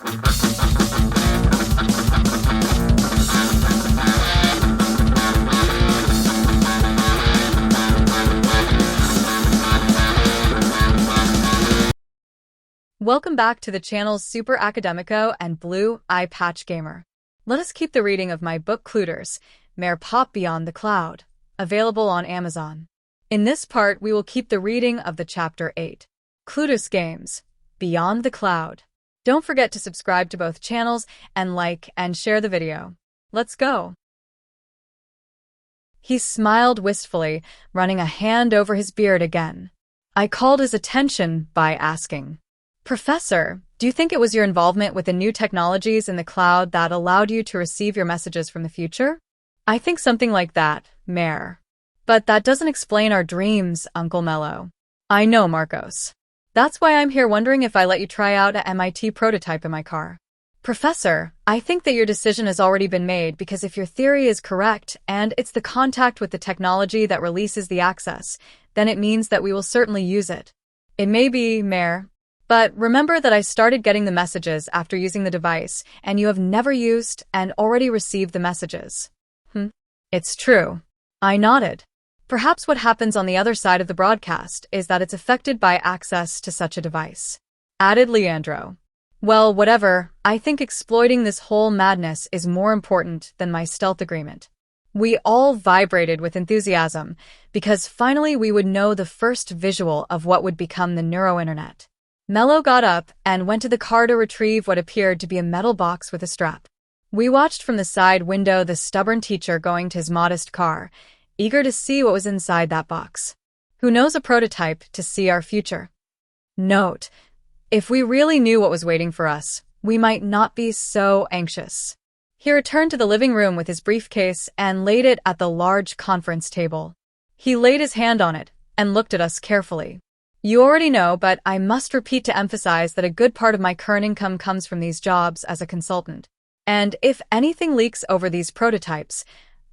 Welcome back to the channel's Super Academico and Blue Eye Patch Gamer. Let us keep the reading of my book Clueders, Meire Pop Beyond the Cloud, available on Amazon. In this part, we will keep the reading of the Chapter 8, Clueders Games, Beyond the Cloud. Don't forget to subscribe to both channels and like and share the video. Let's go! He smiled wistfully, running a hand over his beard again. I called his attention by asking, "Professor, do you think it was your involvement with the new technologies in the cloud that allowed you to receive your messages from the future?" "I think something like that, Meire. But that doesn't explain our dreams, Uncle Mello." "I know, Marcos. That's why I'm here wondering if I let you try out a MIT prototype in my car." "Professor, I think that your decision has already been made because if your theory is correct and it's the contact with the technology that releases the access, then it means that we will certainly use it." "It may be, Meire. But remember that I started getting the messages after using the device, and you have never used and already received the messages." "It's true." I nodded. "Perhaps what happens on the other side of the broadcast is that it's affected by access to such a device," added Leandro. "Well, whatever, I think exploiting this whole madness is more important than my stealth agreement." We all vibrated with enthusiasm, because finally we would know the first visual of what would become the neuro-internet. Mello got up and went to the car to retrieve what appeared to be a metal box with a strap. We watched from the side window the stubborn teacher going to his modest car, eager to see what was inside that box. Who knows a prototype to see our future? Note: if we really knew what was waiting for us, we might not be so anxious. He returned to the living room with his briefcase and laid it at the large conference table. He laid his hand on it and looked at us carefully. "You already know, but I must repeat to emphasize that a good part of my current income comes from these jobs as a consultant. And if anything leaks over these prototypes,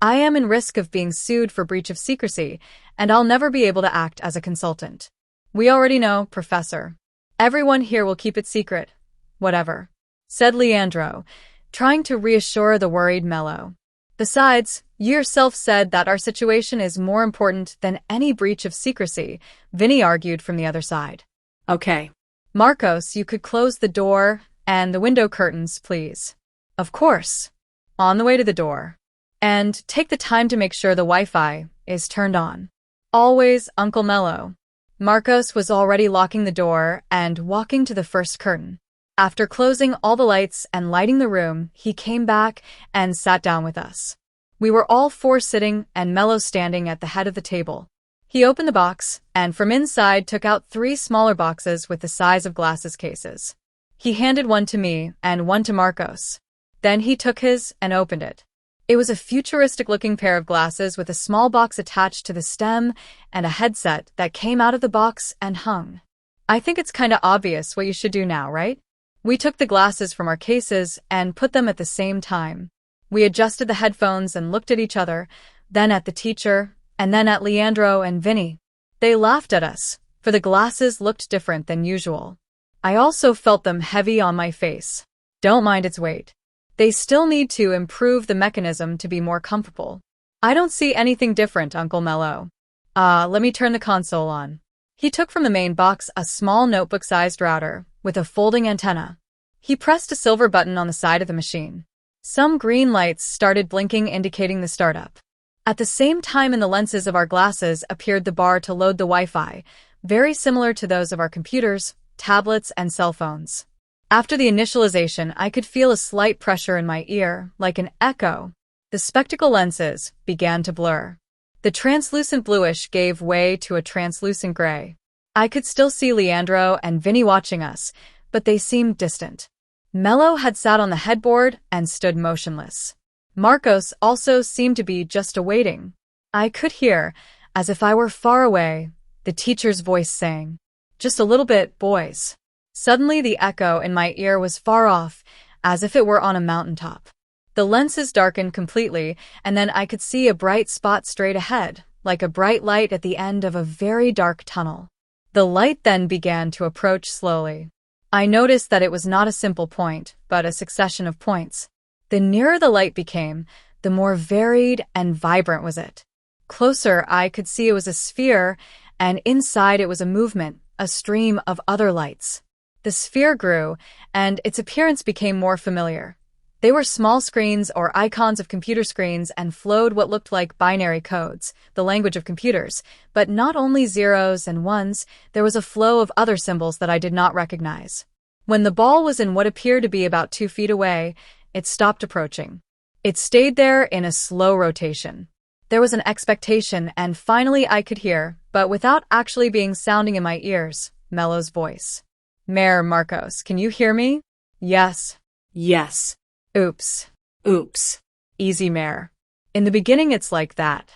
I am in risk of being sued for breach of secrecy, and I'll never be able to act as a consultant." "We already know, Professor. Everyone here will keep it secret, whatever," said Leandro, trying to reassure the worried Mello. "Besides, you yourself said that our situation is more important than any breach of secrecy," Vinny argued from the other side. "Okay. Marcos, you could close the door and the window curtains, please." "Of course." On the way to the door. "And take the time to make sure the Wi-Fi is turned on." "Always, Uncle Mello." Marcos was already locking the door and walking to the first curtain. After closing all the lights and lighting the room, he came back and sat down with us. We were all four sitting and Mello standing at the head of the table. He opened the box and from inside took out 3 smaller boxes with the size of glasses cases. He handed one to me and one to Marcos. Then he took his and opened it. It was a futuristic-looking pair of glasses with a small box attached to the stem and a headset that came out of the box and hung. "I think it's kinda obvious what you should do now, right?" We took the glasses from our cases and put them at the same time. We adjusted the headphones and looked at each other, then at the teacher, and then at Leandro and Vinny. They laughed at us, for the glasses looked different than usual. I also felt them heavy on my face. Don't mind its weight. They still need to improve the mechanism to be more comfortable. "I don't see anything different, Uncle Mello." Let me turn the console on." He took from the main box a small notebook-sized router with a folding antenna. He pressed a silver button on the side of the machine. Some green lights started blinking, indicating the startup. At the same time, in the lenses of our glasses appeared the bar to load the Wi-Fi, very similar to those of our computers, tablets, and cell phones. After the initialization, I could feel a slight pressure in my ear, like an echo. The spectacle lenses began to blur. The translucent bluish gave way to a translucent gray. I could still see Leandro and Vinny watching us, but they seemed distant. Mello had sat on the headboard and stood motionless. Marcos also seemed to be just awaiting. I could hear, as if I were far away, the teacher's voice saying, "Just a little bit, boys." Suddenly the echo in my ear was far off, as if it were on a mountaintop. The lenses darkened completely, and then I could see a bright spot straight ahead, like a bright light at the end of a very dark tunnel. The light then began to approach slowly. I noticed that it was not a simple point, but a succession of points. The nearer the light became, the more varied and vibrant was it. Closer, I could see it was a sphere, and inside it was a movement, a stream of other lights. The sphere grew, and its appearance became more familiar. They were small screens or icons of computer screens and flowed what looked like binary codes, the language of computers. But not only zeros and ones, there was a flow of other symbols that I did not recognize. When the ball was in what appeared to be about 2 feet away, it stopped approaching. It stayed there in a slow rotation. There was an expectation, and finally I could hear, but without actually being sounding in my ears, Mello's voice. Mayor Marcos, can you hear me? Yes. Yes. Oops. Oops. Easy, Mayor. In the beginning, it's like that.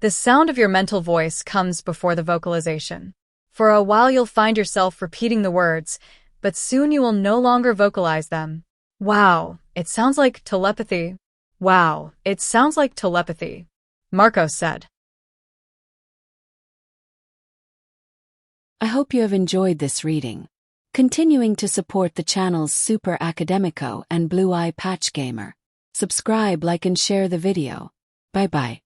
The sound of your mental voice comes before the vocalization. For a while, you'll find yourself repeating the words, but soon you will no longer vocalize them. Wow, it sounds like telepathy. Wow, it sounds like telepathy, Marcos said. I hope you have enjoyed this reading. Continuing to support the channels Super Academico and Blue Eye Patch Gamer. Subscribe, like and share the video. Bye bye.